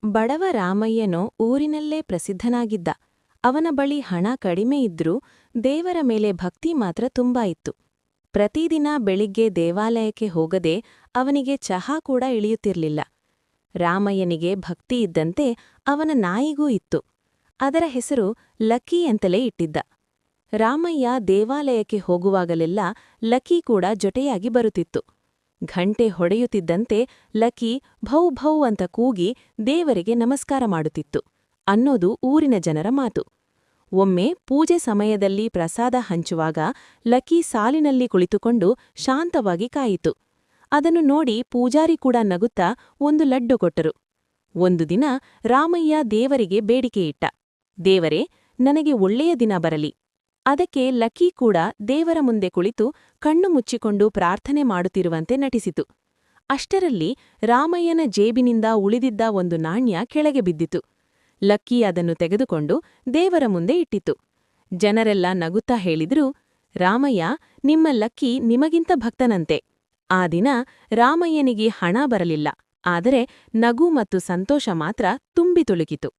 ಬಡವ ರಾಮಯ್ಯನೋ ಊರಿನಲ್ಲೇ ಪ್ರಸಿದ್ಧನಾಗಿದ್ದ. ಅವನ ಬಳಿ ಹಣ ಕಡಿಮೆ ಇದ್ರೂ ದೇವರ ಮೇಲೆ ಭಕ್ತಿ ಮಾತ್ರ ತುಂಬಾ ಇತ್ತು. ಪ್ರತಿದಿನ ಬೆಳಿಗ್ಗೆ ದೇವಾಲಯಕ್ಕೆ ಹೋಗದೆ ಅವನಿಗೆ ಚಹಾ ಕೂಡ ಇಳಿಯುತ್ತಿರಲಿಲ್ಲ. ರಾಮಯ್ಯನಿಗೆ ಭಕ್ತಿ ಇದ್ದಂತೆ ಅವನ ನಾಯಿಗೂ ಇತ್ತು. ಅದರ ಹೆಸರು ಲಕ್ಕಿ ಅಂತಲೇ ಇಟ್ಟಿದ್ದ. ರಾಮಯ್ಯ ದೇವಾಲಯಕ್ಕೆ ಹೋಗುವಾಗಲೆಲ್ಲ ಲಕ್ಕಿ ಕೂಡ ಜೊತೆಯಾಗಿ ಬರುತ್ತಿತ್ತು. ಘಂಟೆ ಹೊಡೆಯುತ್ತಿದ್ದಂತೆ ಲಕ್ಕಿ ಭೌ ಭೌ ಅಂತ ಕೂಗಿ ದೇವರಿಗೆ ನಮಸ್ಕಾರ ಮಾಡುತ್ತಿತ್ತು ಅನ್ನೋದು ಊರಿನ ಜನರ ಮಾತು. ಒಮ್ಮೆ ಪೂಜೆ ಸಮಯದಲ್ಲಿ ಪ್ರಸಾದ ಹಂಚುವಾಗ ಲಕ್ಕಿ ಸಾಲಿನಲ್ಲಿ ಕುಳಿತುಕೊಂಡು ಶಾಂತವಾಗಿ ಕಾಯಿತು. ಅದನ್ನು ನೋಡಿ ಪೂಜಾರಿ ಕೂಡ ನಗುತ್ತಾ ಒಂದು ಲಡ್ಡು ಕೊಟ್ಟರು. ಒಂದು ದಿನ ರಾಮಯ್ಯ ದೇವರಿಗೆ ಬೇಡಿಕೆ ಇಟ್ಟ. ದೇವರೇ, ನನಗೆ ಒಳ್ಳೆಯ ದಿನ ಬರಲಿ. ಅದಕ್ಕೆ ಲಕ್ಕಿ ಕೂಡ ದೇವರ ಮುಂದೆ ಕುಳಿತು ಕಣ್ಣು ಮುಚ್ಚಿಕೊಂಡು ಪ್ರಾರ್ಥನೆ ಮಾಡುತ್ತಿರುವಂತೆ ನಟಿಸಿತು. ಅಷ್ಟರಲ್ಲಿ ರಾಮಯ್ಯನ ಜೇಬಿನಿಂದ ಉಳಿದಿದ್ದ ಒಂದು ನಾಣ್ಯ ಕೆಳಗೆ ಬಿದ್ದಿತು. ಲಕ್ಕಿ ಅದನ್ನು ತೆಗೆದುಕೊಂಡು ದೇವರ ಮುಂದೆ ಇಟ್ಟಿತು. ಜನರೆಲ್ಲ ನಗುತ್ತಾ ಹೇಳಿದ್ರು, ರಾಮಯ್ಯ, ನಿಮ್ಮ ಲಕ್ಕಿ ನಿಮಗಿಂತ ಭಕ್ತನಂತೆ. ಆ ದಿನ ರಾಮಯ್ಯನಿಗೆ ಹಣ ಬರಲಿಲ್ಲ, ಆದರೆ ನಗು ಮತ್ತು ಸಂತೋಷ ಮಾತ್ರ ತುಂಬಿ ತುಳುಕಿತು.